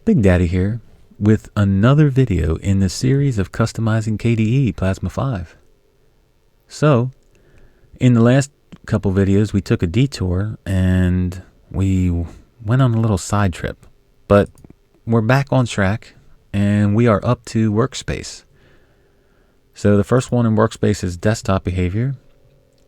Big Daddy here with another video in the series of customizing KDE Plasma 5. So, in the last couple videos we took a detour and we went on a little side trip, but we're back on track and we are up to Workspace. So the first one in Workspace is desktop behavior,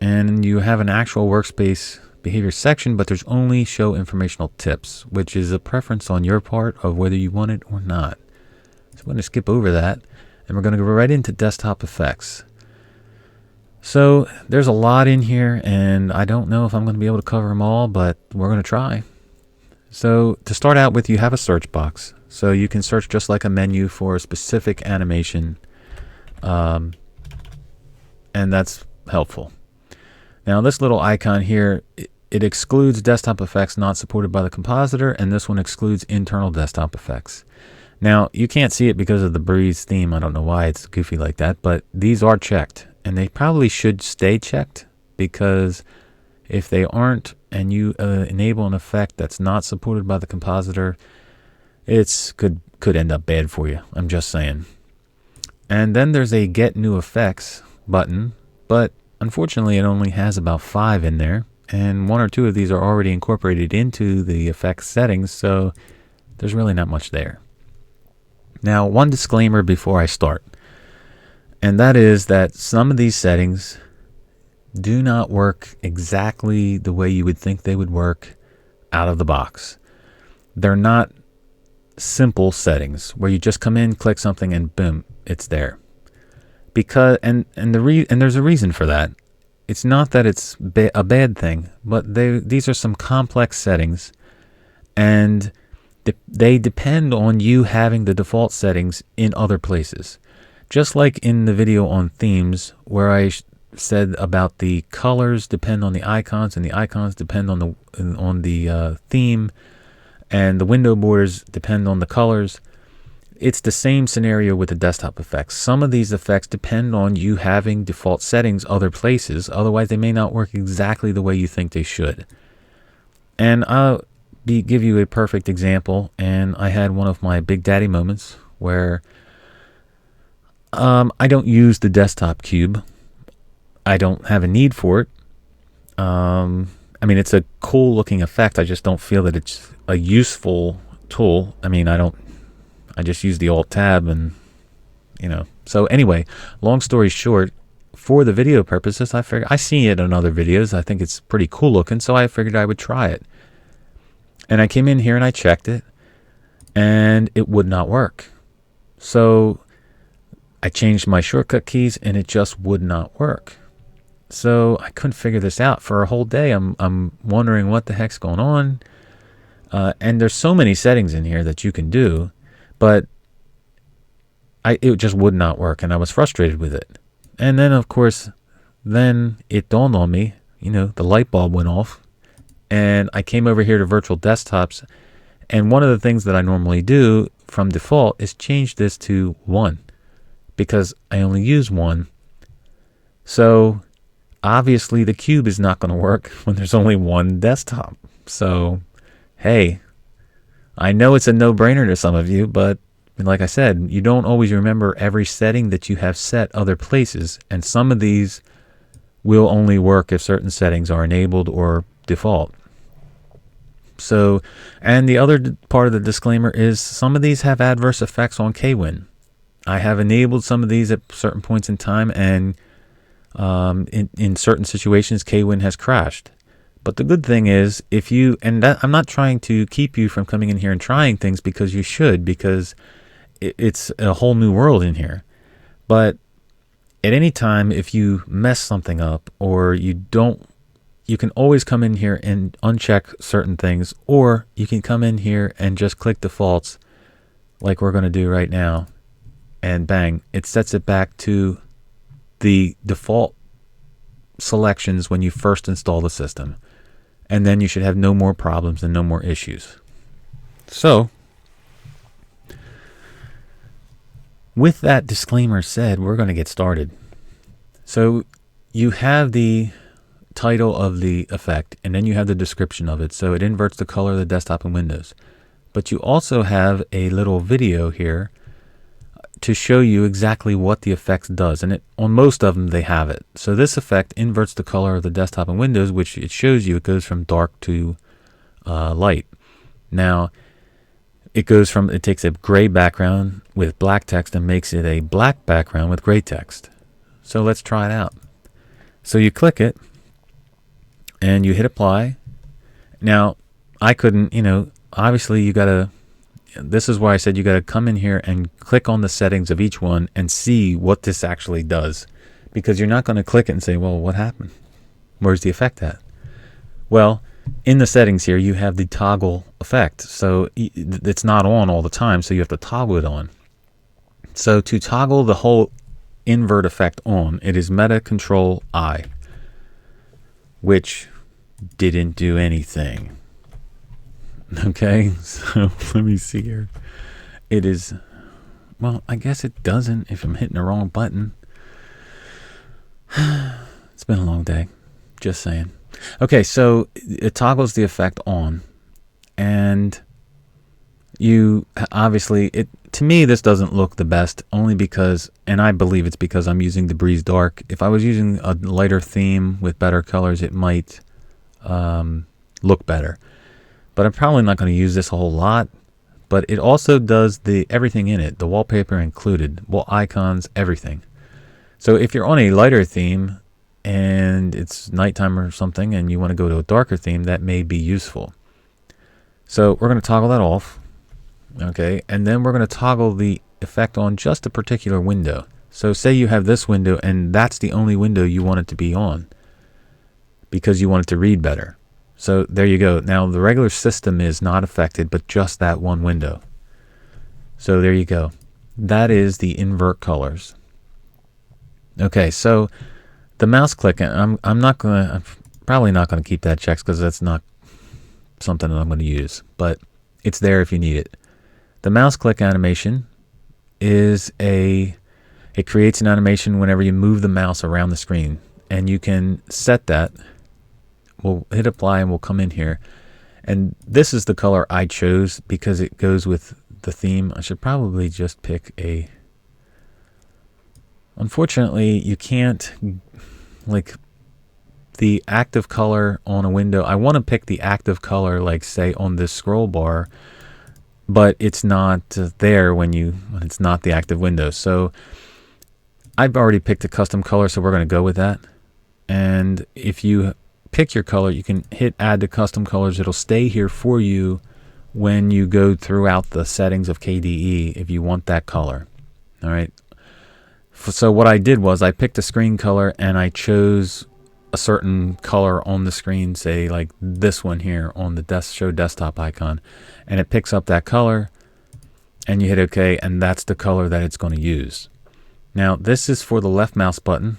and you have an actual Workspace behavior section, but there's only show informational tips, which is a preference on your part of whether you want it or not. So I'm going to skip over that and we're going to go right into desktop effects. So there's a lot in here and I don't know if I'm going to be able to cover them all, but we're going to try. So to start out with, you have a search box, so you can search just like a menu for a specific animation, and that's helpful. Now this little icon here, it excludes desktop effects not supported by the compositor, and this one excludes internal desktop effects. Now you can't see it because of the Breeze theme. I don't know why it's goofy like that, but these are checked, and they probably should stay checked, because if they aren't and you enable an effect that's not supported by the compositor, it's could end up bad for you. I'm just saying. And then there's a Get New Effects button, but unfortunately it only has about 5 in there, and 1 or 2 of these are already incorporated into the effects settings, so there's really not much there. Now, one disclaimer before I start, and that is that some of these settings do not work exactly the way you would think they would work out of the box. They're not simple settings where you just come in, click something, and boom, it's there. Because and there's a reason for that. It's not that it's a bad thing, but these are some complex settings, and they depend on you having the default settings in other places. Just like in the video on themes, where I said about the colors depend on the icons, and the icons depend on the theme, and the window borders depend on the colors. It's the same scenario with the desktop effects. Some of these effects depend on you having default settings other places, otherwise they may not work exactly the way you think they should. And I'll give you a perfect example, and I had one of my Big Daddy moments where I don't use the desktop cube. I don't have a need for it. I mean, it's a cool looking effect. I just don't feel that it's a useful tool. I mean, I just use the Alt tab, and so anyway, long story short, for the video purposes, I figured, I see it in other videos, I think it's pretty cool looking, so I figured I would try it. And I came in here and I checked it, and it would not work. So I changed my shortcut keys and it just would not work. So I couldn't figure this out for a whole day. I'm wondering what the heck's going on. And there's so many settings in here that you can do, but it just would not work, and I was frustrated with it. And then, of course, then it dawned on me, the light bulb went off, and I came over here to virtual desktops, and one of the things that I normally do from default is change this to 1, because I only use 1. So obviously the cube is not going to work when there's only 1 desktop. So hey, I know it's a no-brainer to some of you, but like I said, you don't always remember every setting that you have set other places, and some of these will only work if certain settings are enabled or default. So, and the other part of the disclaimer is some of these have adverse effects on KWin. I have enabled some of these at certain points in time, and in certain situations KWin has crashed. But the good thing is, I'm not trying to keep you from coming in here and trying things, because you should, because it's a whole new world in here. But at any time, if you mess something up or you can always come in here and uncheck certain things, or you can come in here and just click defaults like we're going to do right now, and bang, it sets it back to the default selections when you first install the system. And then you should have no more problems and no more issues. So, with that disclaimer said, we're going to get started. So, you have the title of the effect, and then you have the description of it. So, it inverts the color of the desktop and windows. but you also have a little video here to show you exactly what the effect does. And on most of them, they have it. So this effect inverts the color of the desktop and Windows, which it shows you. It goes from dark to light. Now, it takes a gray background with black text and makes it a black background with gray text. So let's try it out. So you click it and you hit apply. Now, I couldn't, obviously this is why I said you got to come in here and click on the settings of each one and see what this actually does. Because you're not going to click it and say, well, what happened? Where's the effect at? Well, in the settings here, you have the toggle effect. So it's not on all the time, so you have to toggle it on. So to toggle the whole invert effect on, it is Meta Control I, which didn't do anything. Okay, so let me see here. It is, well, I guess it doesn't if I'm hitting the wrong button. It's been a long day, just saying. Okay, so it toggles the effect on, and you obviously, to me this doesn't look the best, only because, and I believe it's because I'm using the Breeze Dark. If I was using a lighter theme with better colors, it might look better. But I'm probably not going to use this a whole lot. But it also does everything in it, the wallpaper included, icons, everything. So if you're on a lighter theme and it's nighttime or something and you want to go to a darker theme, that may be useful. So we're going to toggle that off. Okay, and then we're going to toggle the effect on just a particular window. So say you have this window and that's the only window you want it to be on because you want it to read better. So there you go. Now the regular system is not affected, but just that one window. So there you go. That is the invert colors. Okay, so the mouse click, I'm probably not going to keep that checked because that's not something that I'm going to use, but it's there if you need it. The mouse click animation is it creates an animation whenever you move the mouse around the screen, and you can set that. We'll hit apply and we'll come in here, and this is the color I chose because it goes with the theme. I should probably just pick unfortunately you can't, like, the active color on a window. I want to pick the active color, like say on this scroll bar, but it's not there when it's not the active window. So I've already picked a custom color, so we're going to go with that. And if you pick your color, you can hit add to custom colors. It'll stay here for you when you go throughout the settings of KDE if you want that color. All right. So what I did was I picked a screen color and I chose a certain color on the screen, say like this one here on the show desktop icon, and it picks up that color, and you hit OK, and that's the color that it's going to use. Now this is for the left mouse button.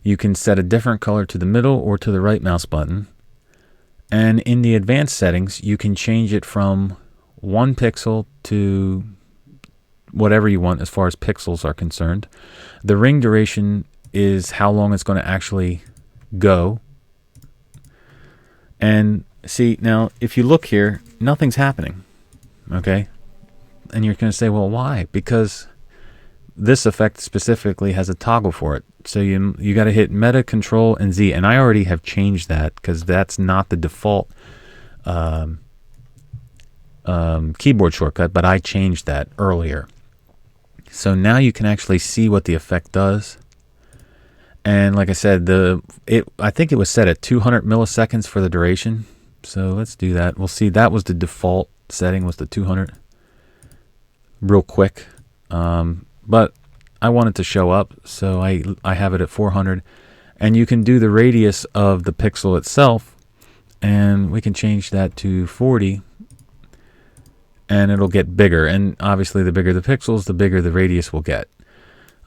You can set a different color to the middle or to the right mouse button. And in the advanced settings, you can change it from 1 pixel to whatever you want as far as pixels are concerned. The ring duration is how long it's going to actually go. And see, now if you look here, nothing's happening. Okay? And you're going to say, well, why? Because this effect specifically has a toggle for it. So you got to hit Meta Control and Z, and I already have changed that because that's not the default keyboard shortcut, but I changed that earlier. So now you can actually see what the effect does. And like I said, I think it was set at 200 milliseconds for the duration. So let's do that. We'll see, that was the default setting, was the 200. Real quick. But I want it to show up, so I have it at 400. And you can do the radius of the pixel itself, and we can change that to 40, and it'll get bigger. And obviously the bigger the pixels, the bigger the radius will get.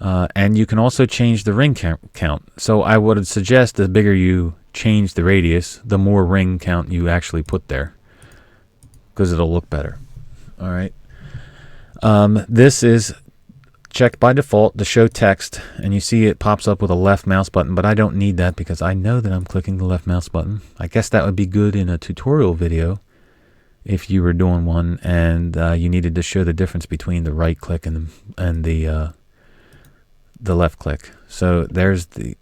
And you can also change the ring count. So I would suggest the bigger you change the radius, the more ring count you actually put there, because it'll look better. All right. This is checked by default to show text, and you see it pops up with a left mouse button, but I don't need that because I know that I'm clicking the left mouse button. I guess that would be good in a tutorial video if you were doing one and you needed to show the difference between the right click and the left click. So there's the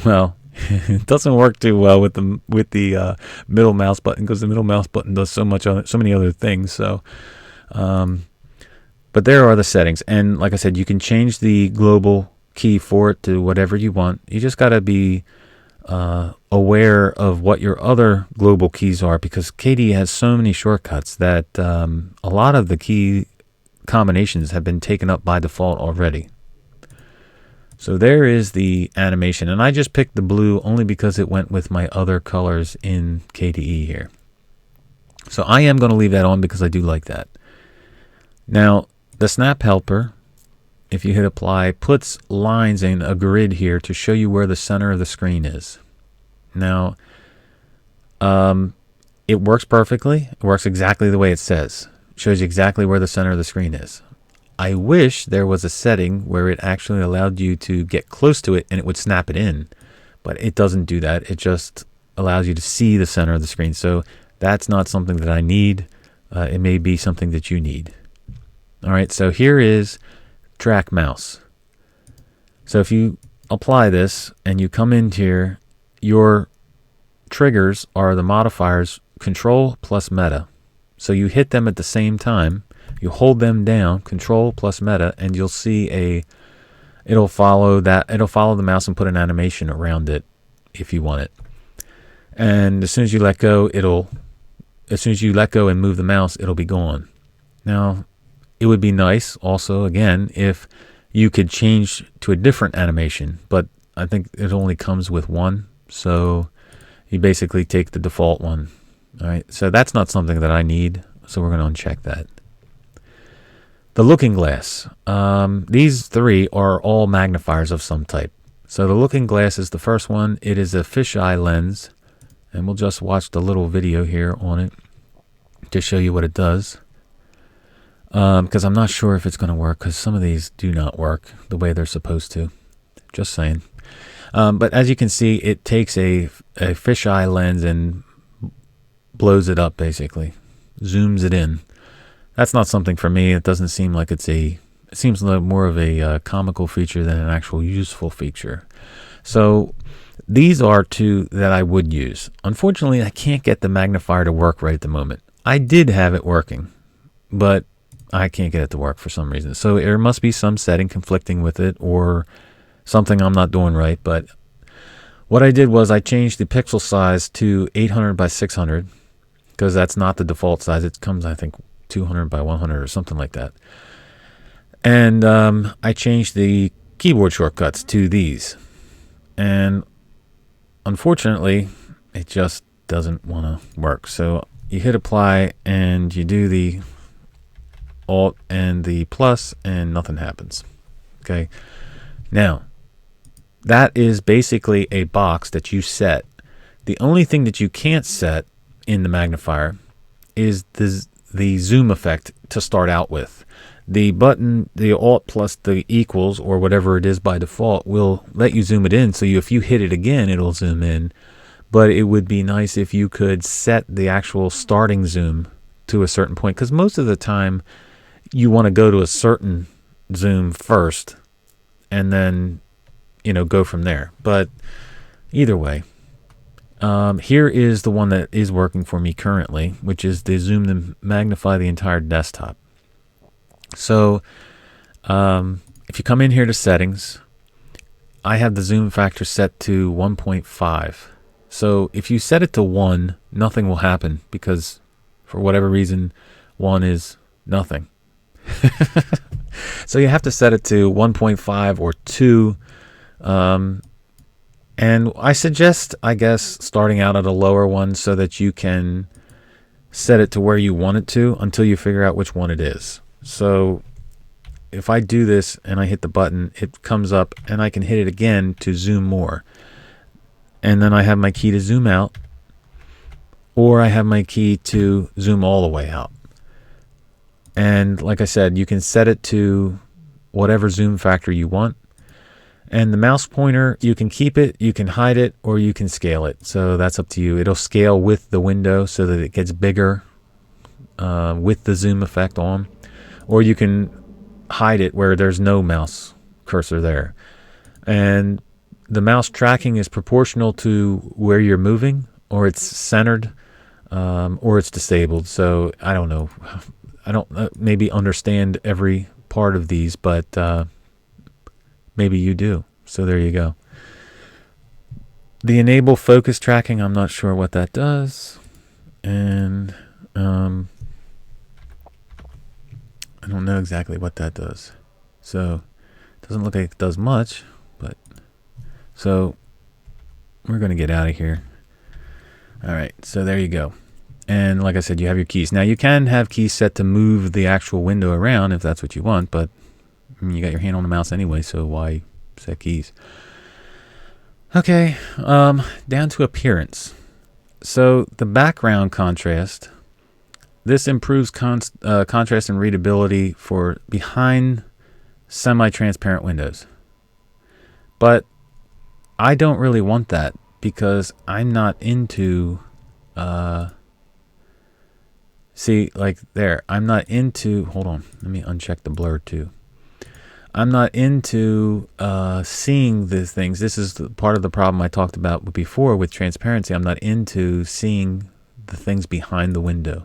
well, it doesn't work too well with the middle mouse button, because the middle mouse button does so many other things. So but there are the settings, and like I said, you can change the global key for it to whatever you want. You just got to be aware of what your other global keys are, because KDE has so many shortcuts that a lot of the key combinations have been taken up by default already. So there is the animation, and I just picked the blue only because it went with my other colors in KDE here. So I am going to leave that on because I do like that. Now, the snap helper, if you hit apply, puts lines in a grid here to show you where the center of the screen is. Now, it works perfectly. It works exactly the way it says. It shows you exactly where the center of the screen is. I wish there was a setting where it actually allowed you to get close to it and it would snap it in, but it doesn't do that. It just allows you to see the center of the screen. So that's not something that I need. It may be something that you need. All right, so here is track mouse. So if you apply this and you come in here, your triggers are the modifiers control plus meta. So you hit them at the same time. You hold them down, control plus meta, and you'll see it'll follow the mouse and put an animation around it if you want it. And as soon as you let go and move the mouse, it'll be gone. Now, it would be nice also, again, if you could change to a different animation, but I think it only comes with one. So you basically take the default one. All right, so that's not something that I need, so we're going to uncheck that. The looking glass. These three are all magnifiers of some type. So the looking glass is the first one. It is a fisheye lens, and we'll just watch the little video here on it to show you what it does. Because I'm not sure if it's going to work, because some of these do not work the way they're supposed to. Just saying. But as you can see, it takes a fisheye lens and blows it up, basically. Zooms it in. That's not something for me. It doesn't seem like it seems like more of a comical feature than an actual useful feature. So these are two that I would use. Unfortunately, I can't get the magnifier to work right at the moment. I did have it working, but I can't get it to work for some reason. So there must be some setting conflicting with it, or something I'm not doing right. But what I did was I changed the pixel size to 800 by 600, because that's not the default size. It comes, I think, 200 by 100 or something like that. And I changed the keyboard shortcuts to these. And unfortunately, it just doesn't want to work. So you hit apply and you do the Alt and the plus and nothing happens. Okay. Now, that is basically a box that you set. The only thing that you can't set in the magnifier is the zoom effect to start out with. The button, the Alt plus the equals, or whatever it is by default, will let you zoom it in. So if you hit it again, it'll zoom in. But it would be nice if you could set the actual starting zoom to a certain point, because most of the time you want to go to a certain zoom first and then, go from there. But either way, here is the one that is working for me currently, which is the zoom to magnify the entire desktop. So if you come in here to settings, I have the zoom factor set to 1.5. So if you set it to 1, nothing will happen, because for whatever reason, 1 is nothing. So you have to set it to 1.5 or 2. And I suggest, I guess, starting out at a lower one so that you can set it to where you want it to until you figure out which one it is. So if I do this and I hit the button, it comes up and I can hit it again to zoom more. And then I have my key to zoom out, or I have my key to zoom all the way out. And like I said, you can set it to whatever zoom factor you want. And the mouse pointer, you can keep it, you can hide it, or you can scale it. So that's up to you. It'll scale with the window so that it gets bigger with the zoom effect on. Or you can hide it where there's no mouse cursor there. And the mouse tracking is proportional to where you're moving, or it's centered, or it's disabled. So I don't know. I don't maybe understand every part of these, but maybe you do. So there you go. The enable focus tracking, I'm not sure what that does. And I don't know exactly what that does. So it doesn't look like it does much, but so we're going to get out of here. All right, so there you go. And like I said, you have your keys. Now you can have keys set to move the actual window around if that's what you want, but you got your hand on the mouse anyway, so why set keys? Okay, down to appearance. So the background contrast, this improves contrast and readability for behind semi-transparent windows. But I don't really want that because I'm not into, see, like there, I'm not into, hold on, let me uncheck the blur too. I'm not into seeing these things. This is part of the problem I talked about before with transparency. I'm not into seeing the things behind the window.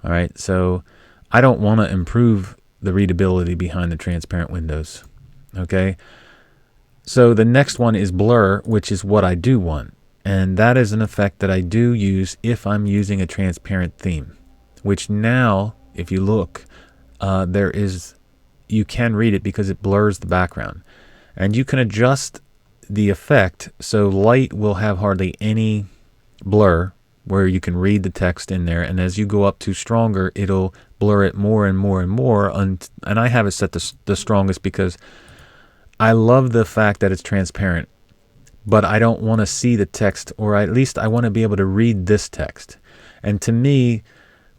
All right, so I don't want to improve the readability behind the transparent windows. Okay, so the next one is blur, which is what I do want. And that is an effect that I do use if I'm using a transparent theme, which now, if you look, you can read it because it blurs the background. And you can adjust the effect so light will have hardly any blur where you can read the text in there. And as you go up to stronger, it'll blur it more and more and more. And I have it set to the strongest because I love the fact that it's transparent, but I don't want to see the text, or at least I want to be able to read this text. And to me,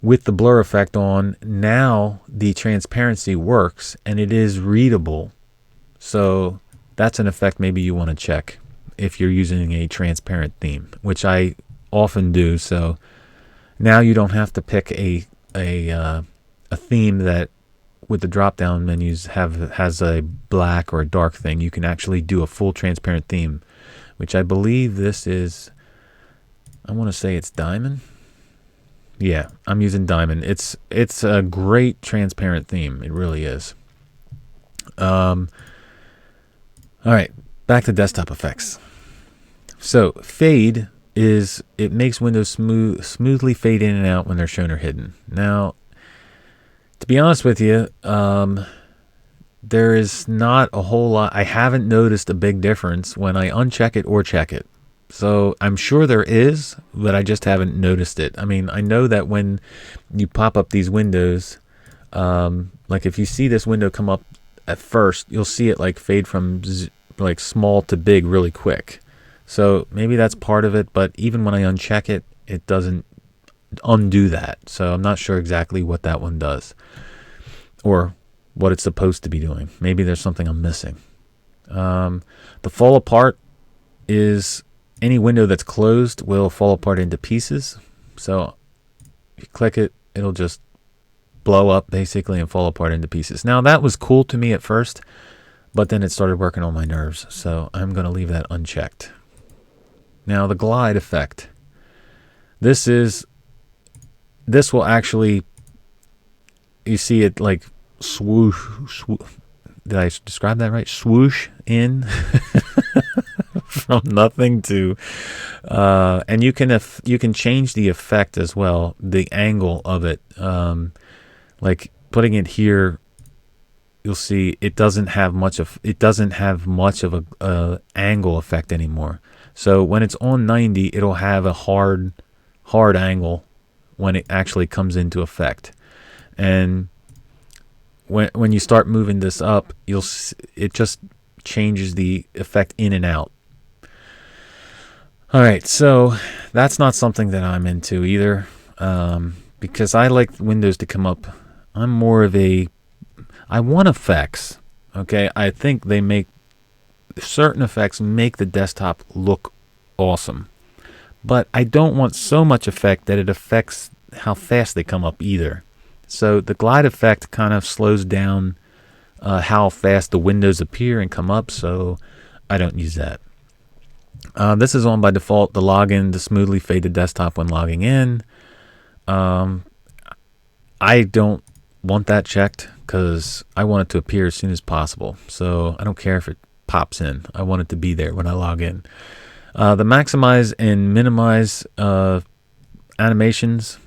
with the blur effect on, now the transparency works and it is readable. So that's an effect maybe you want to check if you're using a transparent theme, which I often do. So now you don't have to pick a theme that with the drop down menus has a black or a dark thing. You can actually do a full transparent theme, which I believe this is, I want to say it's Diamond. Yeah, I'm using Diamond. It's a great transparent theme. It really is. All right, back to desktop effects. So fade is, it makes windows smoothly fade in and out when they're shown or hidden. Now, to be honest with you, there is not a whole lot. I haven't noticed a big difference when I uncheck it or check it. So I'm sure there is, but I just haven't noticed it. I mean, I know that when you pop up these windows, like if you see this window come up at first, you'll see it like fade from like small to big really quick. So maybe that's part of it, but even when I uncheck it, it doesn't undo that. So I'm not sure exactly what that one does or what it's supposed to be doing. Maybe there's something I'm missing. The fall apart is any window that's closed will fall apart into pieces. So if you click it, it'll just blow up basically and fall apart into pieces. Now that was cool to me at first, but then it started working on my nerves. So I'm going to leave that unchecked. Now the glide effect. This will actually, you see it like swoosh. Did I describe that right? Swoosh in from nothing to, and you can change the effect as well, the angle of it. Like putting it here, you'll see it doesn't have much of a angle effect anymore. So when it's on 90, it'll have a hard angle when it actually comes into effect. And when you start moving this up, it just changes the effect in and out. All right, so that's not something that I'm into either, because I like windows to come up. I want effects. Okay, I think they make certain effects make the desktop look awesome. But I don't want so much effect that it affects how fast they come up either. So the glide effect kind of slows down how fast the windows appear and come up, so I don't use that. This is on by default, the login to smoothly fade the desktop when logging in. I don't want that checked because I want it to appear as soon as possible. So I don't care if it pops in. I want it to be there when I log in. The maximize and minimize animations.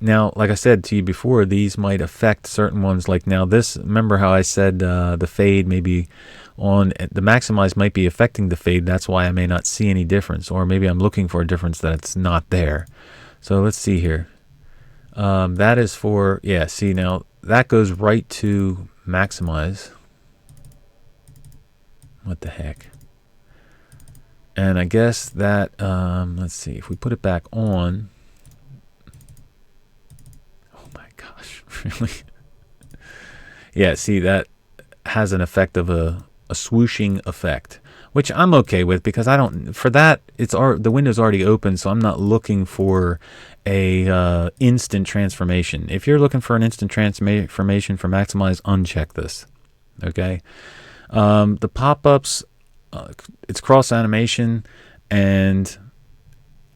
Now, like I said to you before, these might affect certain ones. Like now this, remember how I said the fade may be on, the maximize might be affecting the fade. That's why I may not see any difference. Or maybe I'm looking for a difference that's not there. So let's see here. That is for, yeah, see now, that goes right to maximize. What the heck? And I guess that, let's see, if we put it back on, oh my gosh, really? Yeah, see, that has an effect of a swooshing effect, which I'm okay with because I don't, for that, the window's already open, so I'm not looking for a instant transformation. If you're looking for an instant transformation for maximize, uncheck this, okay? The pop-ups, it's cross animation, and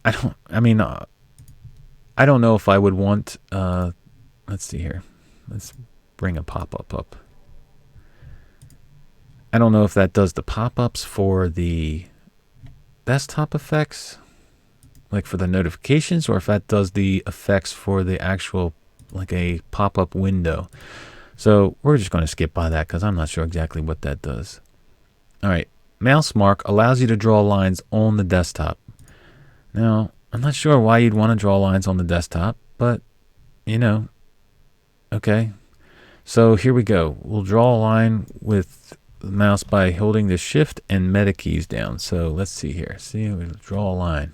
I don't know if I would want, let's see here. Let's bring a pop-up up. I don't know if that does the pop-ups for the desktop effects, like for the notifications, or if that does the effects for the actual, like a pop-up window. So we're just going to skip by that because I'm not sure exactly what that does. All right, mouse mark allows you to draw lines on the desktop. Now, I'm not sure why you'd want to draw lines on the desktop, but, you know, okay. So here we go. We'll draw a line with the mouse by holding the shift and meta keys down. So let's see here. See, we'll draw a line.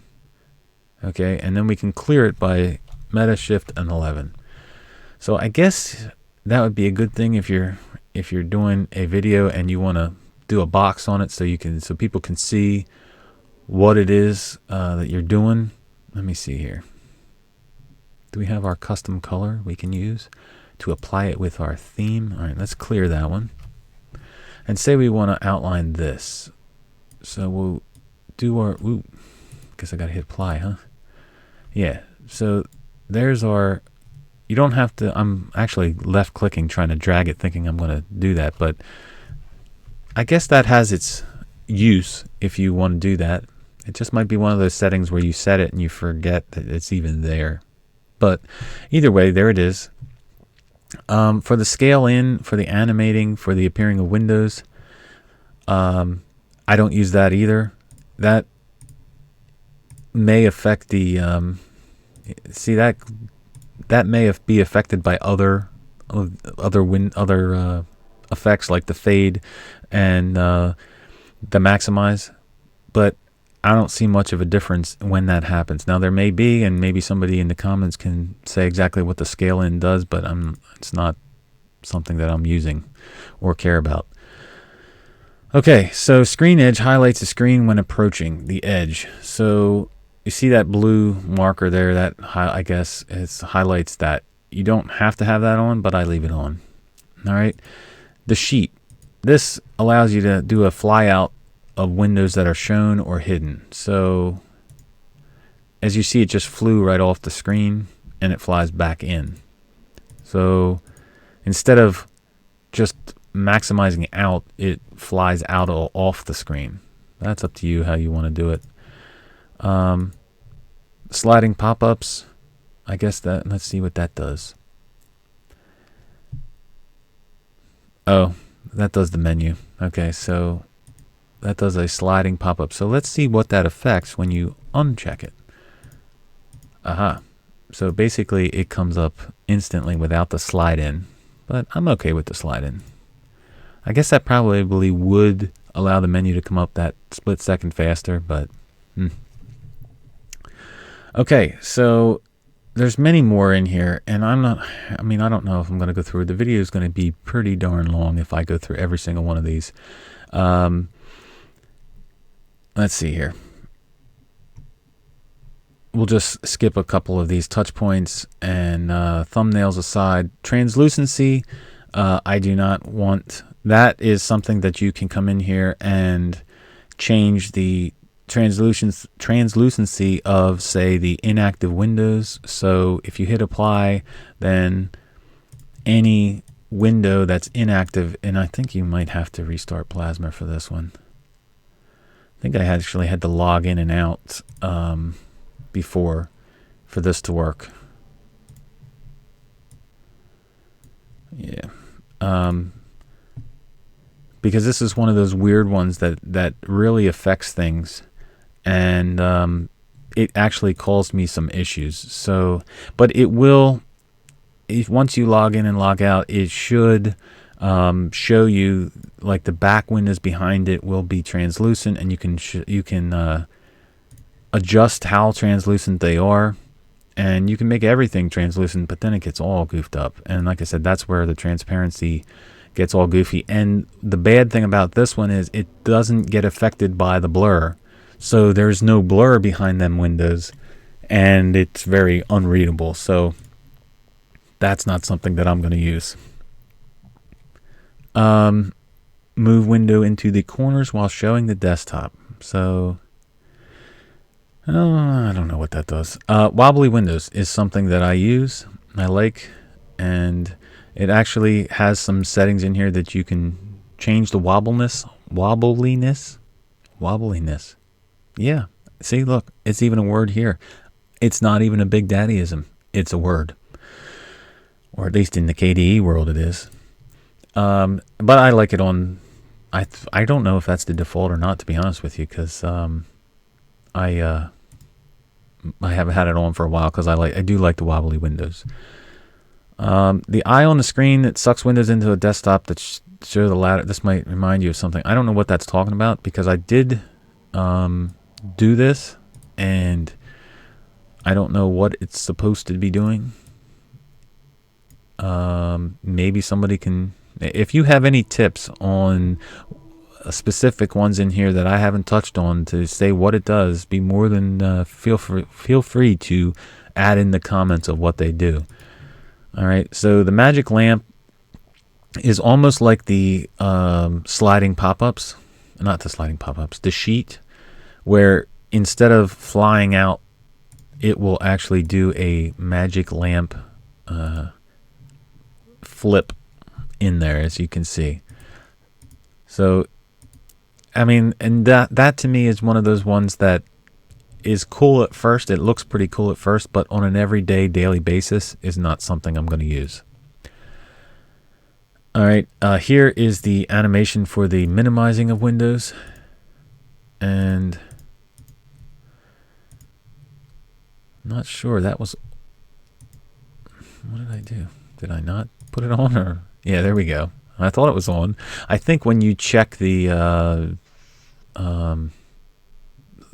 Okay, and then we can clear it by meta shift and 11. So I guess that would be a good thing if you're doing a video and you want to do a box on it so people can see what it is that you're doing. Let me see here. Do we have our custom color we can use to apply it with our theme? All right, let's clear that one. And say we want to outline this. So we'll do our, ooh, guess I got to hit apply, huh? Yeah, so there's our, you don't have to, I'm actually left clicking trying to drag it thinking I'm going to do that, but I guess that has its use if you want to do that. It just might be one of those settings where you set it and you forget that it's even there. But either way, there it is. For the scale in, for the animating, for the appearing of windows, I don't use that either. That may affect the see that may be affected by other effects like the fade and the maximize, but I don't see much of a difference when that happens. Now there may be, and maybe somebody in the comments can say exactly what the scale in does, but it's not something that I'm using or care about. Okay, so screen edge highlights the screen when approaching the edge. So you see that blue marker there, that I guess it highlights that. You don't have to have that on, but I leave it on. All right, the sheet. This allows you to do a flyout of windows that are shown or hidden. So as you see, it just flew right off the screen and it flies back in. So instead of just maximizing out, it flies out off the screen. That's up to you how you want to do it. Sliding pop-ups, I guess that, let's see what that does. Oh, that does the menu. Okay, so that does a sliding pop-up. So let's see what that affects when you uncheck it. Aha. So basically it comes up instantly without the slide in, but I'm okay with the slide in. I guess that probably would allow the menu to come up that split second faster, but okay, so there's many more in here, and I don't know if I'm going to go through it. The video is going to be pretty darn long if I go through every single one of these. let's see here. We'll just skip a couple of these touch points and thumbnails aside. Translucency, I do not want. That is something that you can come in here and change the translucency of, say, the inactive windows. So if you hit apply, then any window that's inactive, and I think you might have to restart Plasma for this one. I think I actually had to log in and out before for this to work. Yeah. Because this is one of those weird ones that really affects things, and it actually caused me some issues. So, but it will, once you log in and log out, it should show you, like, the back windows behind it will be translucent, and you can adjust how translucent they are, and you can make everything translucent, but then it gets all goofed up. And like I said, that's where the transparency gets all goofy. And the bad thing about this one is it doesn't get affected by the blur. So there's no blur behind them windows, and it's very unreadable. So that's not something that I'm going to use. Move window into the corners while showing the desktop. So I don't know what that does. Wobbly windows is something that I use, I like, and it actually has some settings in here that you can change the wobbliness. Yeah, see, look, it's even a word here. It's not even a big daddyism. It's a word, or at least in the KDE world it is. But I like it on. I don't know if that's the default or not, to be honest with you, because I haven't had it on for a while because I do like the wobbly windows. The eye on the screen that sucks windows into a desktop that show the ladder. This might remind you of something. I don't know what that's talking about, because I did do this, and I don't know what it's supposed to be doing. Maybe somebody can, if you have any tips on specific ones in here that I haven't touched on to say what it does, be more than feel free to add in the comments of what they do. All right, so the magic lamp is almost like the sliding pop-ups, not the sliding pop-ups, the sheet, where instead of flying out, it will actually do a magic lamp flip in there, as you can see. So, I mean, and that to me is one of those ones that is cool at first. It looks pretty cool at first, but on an everyday, daily basis is not something I'm going to use. All right, here is the animation for the minimizing of windows. And I'm not sure, that was, what did I do? Did I not put it on? Or yeah, there we go. I thought it was on. I think when you check the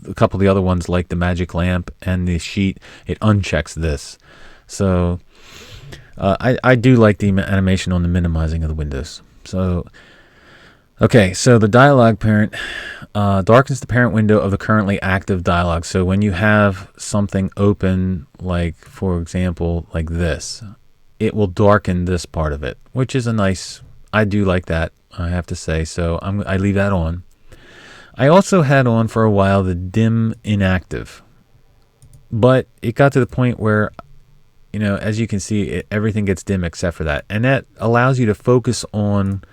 a couple of the other ones, like the magic lamp and the sheet, it unchecks this. So I do like the animation on the minimizing of the windows. So okay, so the dialog parent darkens the parent window of the currently active dialog. So when you have something open, like for example like this, it will darken this part of it, which is a nice, I do like that, I have to say. So I leave that on. I also had on for a while the dim inactive, but it got to the point where, you know, as you can see, everything gets dim except for that, and that allows you to focus on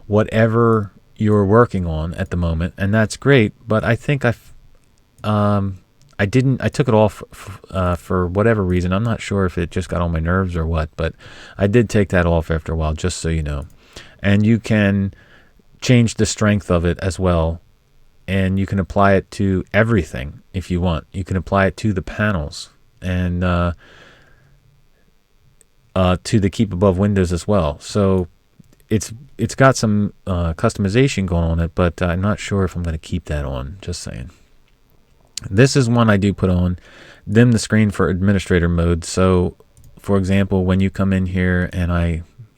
whatever you're working on at the moment, and that's great. But I think I took it off for whatever reason. I'm not sure if it just got on my nerves or what, but I did take that off after a while, just so you know. And you can change the strength of it as well, and you can apply it to everything if you want. You can apply it to the panels and to the keep above windows as well. So it's got some customization going on it, but I'm not sure if I'm going to keep that on, just saying. This is one I do put on, dim the screen for administrator mode. So for example, when you come in here and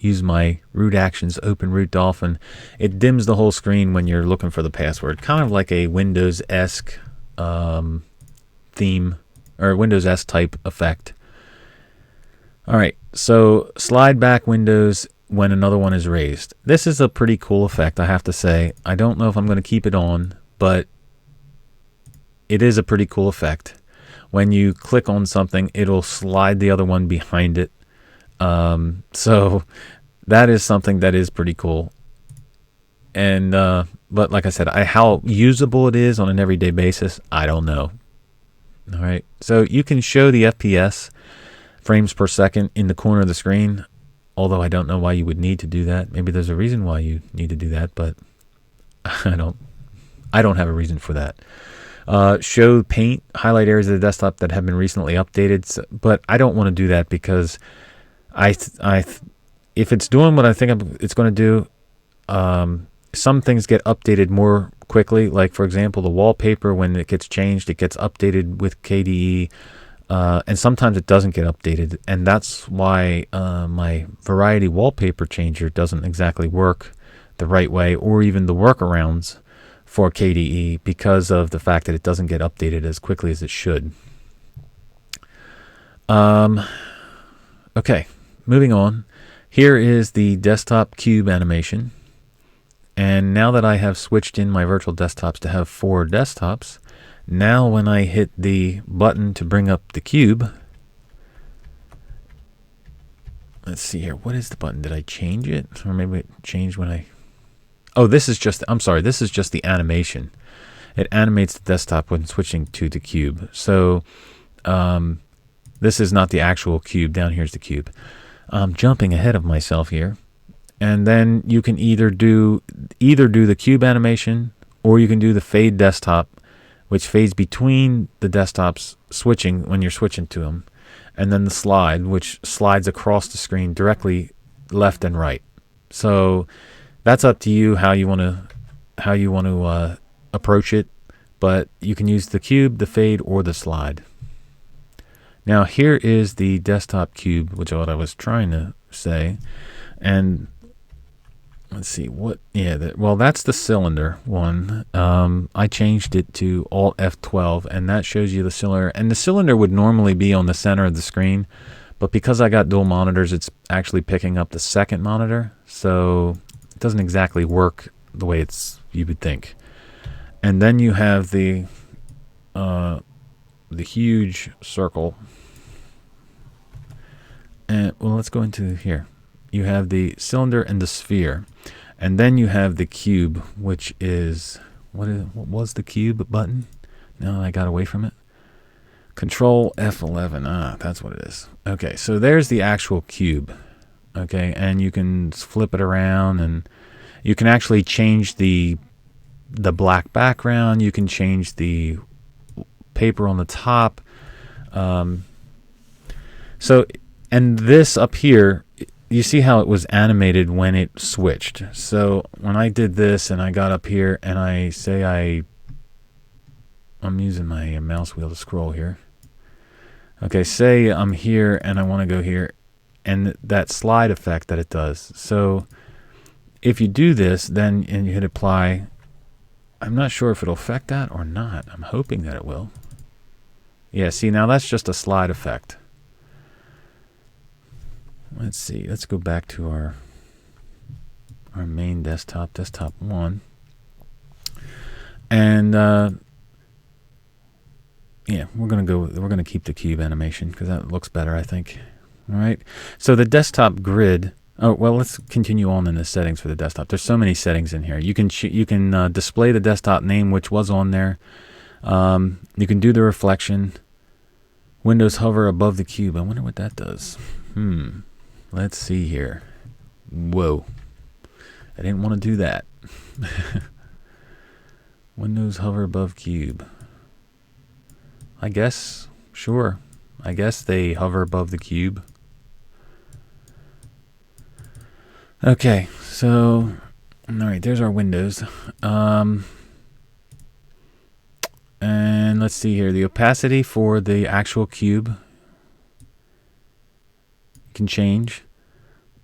use my root actions, open root dolphin. It dims the whole screen when you're looking for the password, kind of like a Windows-esque theme or Windows-S type effect. All right, so slide back windows when another one is raised. This is a pretty cool effect, I have to say. I don't know if I'm going to keep it on, but it is a pretty cool effect. When you click on something, it'll slide the other one behind it. So that is something that is pretty cool. And but like I said, how usable it is on an everyday basis, I don't know. All right, so you can show the FPS frames per second in the corner of the screen, although I don't know why you would need to do that. Maybe there's a reason why you need to do that, but I don't have a reason for that. Show paint, highlight areas of the desktop that have been recently updated, but I don't want to do that because if it's doing what I think it's going to do, some things get updated more quickly. Like, for example, the wallpaper, when it gets changed, it gets updated with KDE, and sometimes it doesn't get updated, and that's why my variety wallpaper changer doesn't exactly work the right way, or even the workarounds for KDE, because of the fact that it doesn't get updated as quickly as it should. Okay, moving on. Here is the desktop cube animation. And now that I have switched in my virtual desktops to have 4 desktops, now when I hit the button to bring up the cube, let's see here, what is the button? Did I change it? Or maybe it changed when I... Oh, this is just, I'm sorry, this is just the animation. It animates the desktop when switching to the cube. So this is not the actual cube. Down here's the cube. I'm jumping ahead of myself here. And then you can either do the cube animation, or you can do the fade desktop, which fades between the desktops switching when you're switching to them, and then the slide, which slides across the screen directly left and right. So that's up to you how you want to approach it, but you can use the cube, the fade, or the slide. Now here is the desktop cube, which is what I was trying to say, and let's see what. Yeah, well, that's the cylinder one. I changed it to Alt F12, and that shows you the cylinder. And the cylinder would normally be on the center of the screen, but because I got dual monitors, it's actually picking up the second monitor, so it doesn't exactly work the way you would think. And then you have the huge circle. And well, let's go into here. You have the cylinder and the sphere, and then you have the cube, which is what was the cube button? No, I got away from it. Control F11. That's what it is. Okay, so there's the actual cube. Okay, and you can flip it around, and you can actually change the black background. You can change the paper on the top. And this up here, you see how it was animated when it switched. So when I did this and I got up here and I say I'm using my mouse wheel to scroll here. Okay, say I'm here and I want to go here, and that slide effect that it does. So if you do this, then and you hit apply, I'm not sure if it'll affect that or not. I'm hoping that it will. Yeah, see, now that's just a slide effect. Let's see. Let's go back to our main desktop 1, and yeah, we're gonna keep the cube animation because that looks better, I think. All right. So the desktop grid. Oh well, let's continue on in the settings for the desktop. There's so many settings in here. You can display the desktop name, which was on there. You can do the reflection. Windows hover above the cube. I wonder what that does. Let's see here. Whoa. I didn't want to do that. Windows hover above cube. I guess, sure. I guess they hover above the cube. Okay, so, alright, there's our windows. And let's see here. The opacity for the actual cube can change.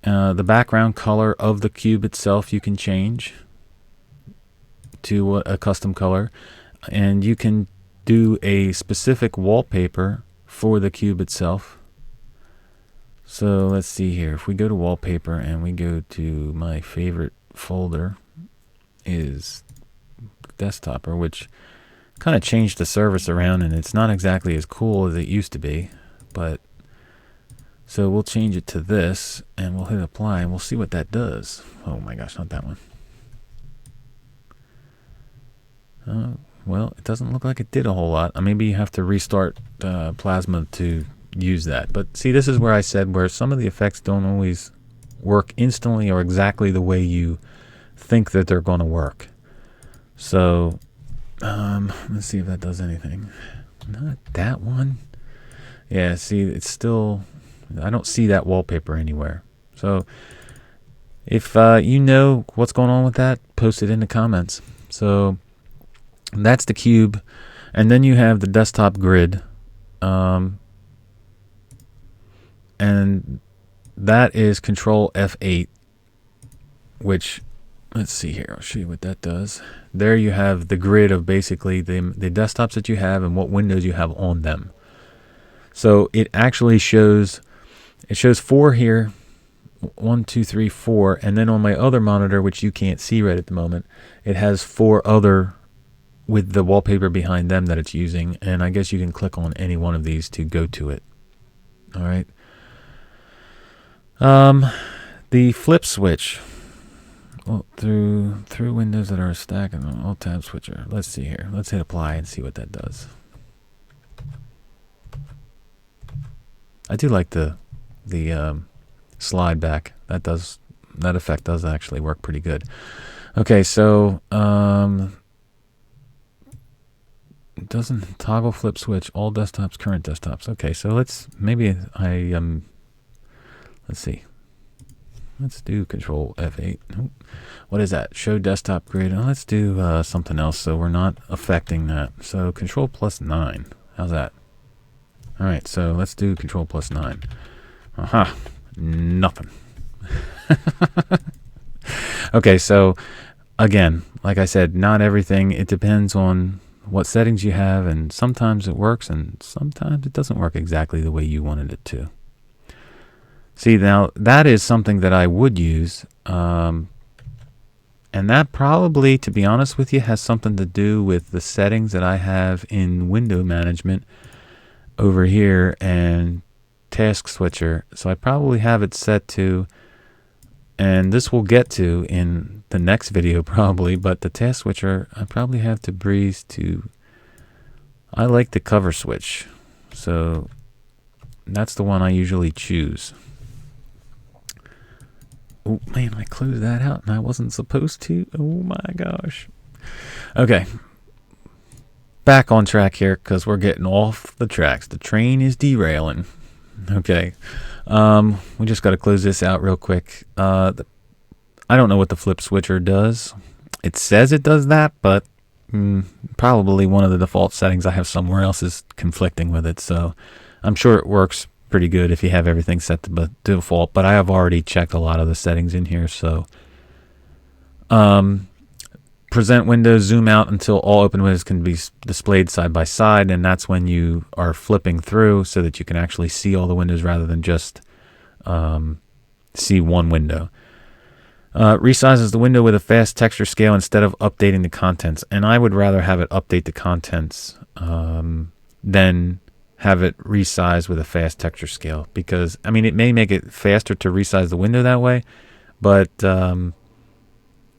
The background color of the cube itself you can change to a custom color, and you can do a specific wallpaper for the cube itself. So let's see here. If we go to wallpaper and we go to my favorite folder is desktopper, which kind of changed the service around, and it's not exactly as cool as it used to be, but so we'll change it to this and we'll hit apply and we'll see what that does. Oh my gosh, not that one. Well, it doesn't look like it did a whole lot. Maybe you have to restart Plasma to use that. But see, this is where I said where some of the effects don't always work instantly or exactly the way you think that they're going to work. So let's see if that does anything. Not that one. Yeah, see, it's still, I don't see that wallpaper anywhere. So if you know what's going on with that, post it in the comments. So that's the cube, and then you have the desktop grid, and that is Control F8, which, let's see here, I'll show you what that does. There you have the grid of basically the desktops that you have and what windows you have on them. So it actually shows, it shows 4 here, 1, 2, 3, 4, and then on my other monitor, which you can't see right at the moment, it has 4 other with the wallpaper behind them that it's using, and I guess you can click on any one of these to go to it. All right. The flip switch, well, through windows that are stacked and alt tab switcher. Let's see here. Let's hit apply and see what that does. I do like the slide back. That effect does actually work pretty good. Okay, so it doesn't toggle flip switch all desktops, current desktops. Okay, so let's let's see. Let's do Control F8. What is that? Show desktop grid. Let's do something else so we're not affecting that. So Control +9. How's that? All right, so let's do Control +9. Aha, nothing. Okay, so again, like I said, not everything. It depends on what settings you have, and sometimes it works and sometimes it doesn't work exactly the way you wanted it to. See, now that is something that I would use, and that probably, to be honest with you, has something to do with the settings that I have in window management over here and task switcher. So I probably have it set to, and this we'll get to in the next video probably, but the task switcher I probably have to breeze to, I like the cover switch, so that's the one I usually choose. Oh man, I closed that out and I wasn't supposed to. Oh my gosh. Okay, back on track here because we're getting off the tracks. The train is derailing. Okay, we just got to close this out real quick. I don't know what the flip switcher does. It says it does that, but probably one of the default settings I have somewhere else is conflicting with it. So I'm sure it works pretty good if you have everything set to default, but I have already checked a lot of the settings in here. So present windows, zoom out until all open windows can be displayed side by side, and that's when you are flipping through so that you can actually see all the windows rather than just see one window. Resizes the window with a fast texture scale instead of updating the contents, and I would rather have it update the contents than have it resize with a fast texture scale, because I mean it may make it faster to resize the window that way, but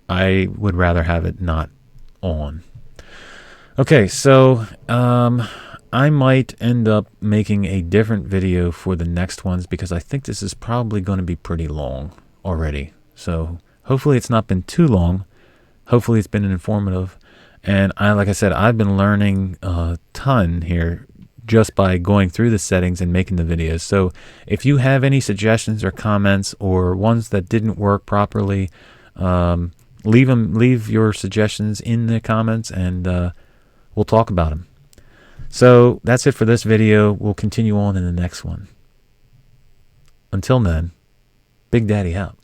I would rather have it not on. Okay, so I might end up making a different video for the next ones because I think this is probably going to be pretty long already. So hopefully it's not been too long. Hopefully it's been informative. And like I said, I've been learning a ton here just by going through the settings and making the videos. So if you have any suggestions or comments or ones that didn't work properly, leave your suggestions in the comments, and we'll talk about them. So that's it for this video. We'll continue on in the next one. Until then, Big Daddy out.